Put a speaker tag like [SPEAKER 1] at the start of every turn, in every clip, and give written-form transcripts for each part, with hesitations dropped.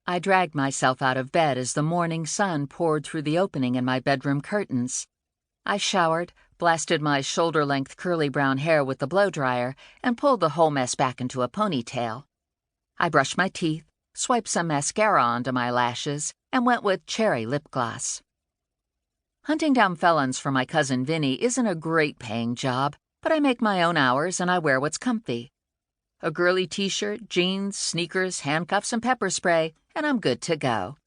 [SPEAKER 1] I dragged myself out of bed as the morning sun poured through the opening in my bedroom curtains. I showered, blasted my shoulder-length curly brown hair with the blow-dryer, and pulled the whole mess back into a ponytail. I brushed my teeth, swiped some mascara onto my lashes, and went with cherry lip gloss. Hunting down felons for my cousin Vinny isn't a great-paying job, but I make my own hours and I wear what's comfy. A girly t-shirt, jeans, sneakers, handcuffs, and pepper spray, and I'm good to go.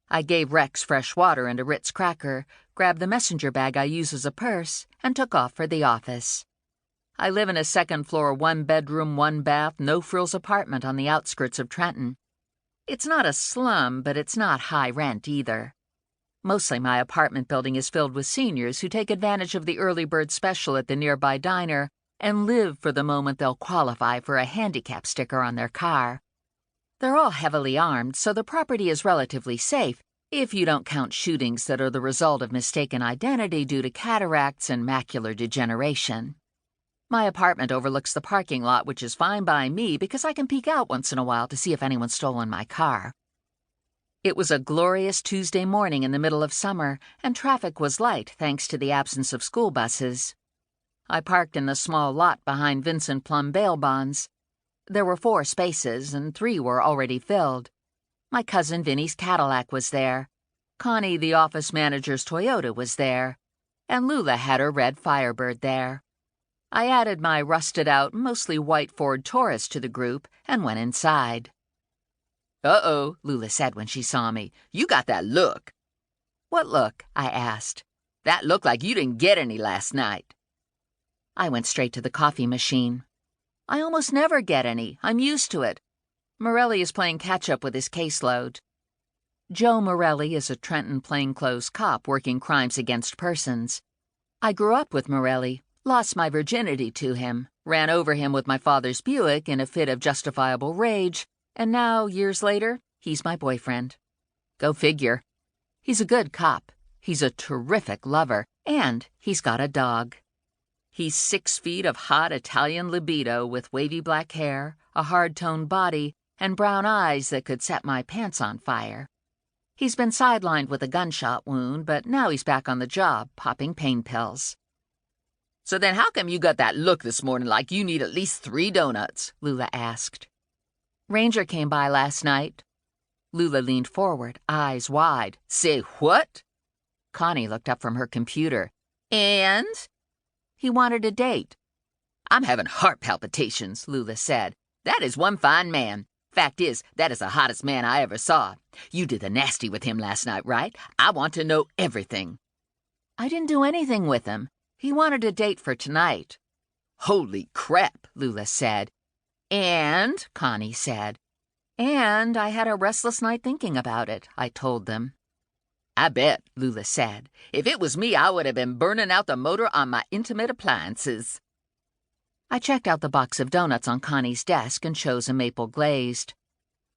[SPEAKER 1] I gave Rex fresh water and a Ritz cracker, grabbed the messenger bag I use as a purse, and took off for the office. I live in a second-floor, one-bedroom, one-bath, no-frills apartment on the outskirts of Trenton. It's not a slum, but it's not high rent either. Mostly my apartment building is filled with seniors who take advantage of the early bird special at the nearby diner and live for the moment they'll qualify for a handicap sticker on their car. They're all heavily armed, so the property is relatively safe, if you don't count shootings that are the result of mistaken identity due to cataracts and macular degeneration. My apartment overlooks the parking lot, which is fine by me because I can peek out once in a while to see if anyone's stolen my car. It was a glorious Tuesday morning in the middle of summer, and traffic was light thanks to the absence of school buses. I parked in the small lot behind Vincent Plum bail bonds. There were 4 spaces, and 3 were already filled. My cousin Vinny's Cadillac was there. Connie, the office manager's Toyota, was there. And Lula had her red Firebird there. I added my rusted-out, mostly white Ford Taurus to the group and went inside. "Uh-oh," Lula said when she saw me. "You got that look." "What look?" I asked. "That look like you didn't get any last night." I went straight to the coffee machine. "I almost never get any. I'm used to it. Morelli is playing catch-up with his caseload." Joe Morelli is a Trenton plainclothes cop working crimes against persons. I grew up with Morelli, lost my virginity to him, ran over him with my father's Buick in a fit of justifiable rage, and now, years later, he's my boyfriend. Go figure. He's a good cop, he's a terrific lover, and he's got a dog. He's 6 feet of hot Italian libido with wavy black hair, a hard-toned body, and brown eyes that could set my pants on fire. He's been sidelined with a gunshot wound, but now he's back on the job, popping pain pills. "So then how come you got that look this morning like you need at least 3 donuts?" Lula asked. "Ranger came by last night." Lula leaned forward, eyes wide. "Say what?" Connie looked up from her computer. "And?" "He wanted a date." "I'm having heart palpitations," Lula said. "That is one fine man. Fact is, that is the hottest man I ever saw. You did the nasty with him last night, right? I want to know everything." "I didn't do anything with him. He wanted a date for tonight." "Holy crap," Lula said. "And," Connie said. "And I had a restless night thinking about it," I told them. "I bet," Lula said. "If it was me, I would have been burning out the motor on my intimate appliances." I checked out the box of donuts on Connie's desk and chose a maple glazed.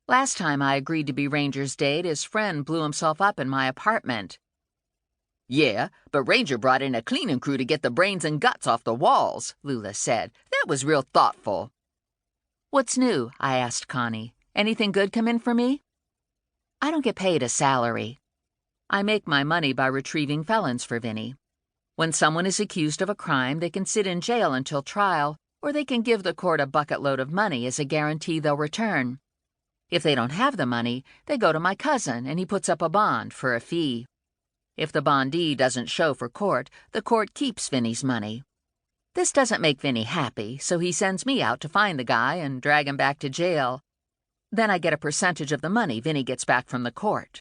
[SPEAKER 1] Last time I agreed to be Ranger's date, his friend blew himself up in my apartment. "Yeah, but Ranger brought in a cleaning crew to get the brains and guts off the walls," Lula said. "That was real thoughtful." "What's new?" I asked Connie. "Anything good come in for me?" "I don't get paid a salary. I make my money by retrieving felons for Vinny. When someone is accused of a crime, they can sit in jail until trial, or they can give the court a bucket load of money as a guarantee they'll return. If they don't have the money, they go to my cousin and he puts up a bond for a fee. If the bondee doesn't show for court, the court keeps Vinny's money. This doesn't make Vinny happy, so he sends me out to find the guy and drag him back to jail. Then I get a percentage of the money Vinny gets back from the court.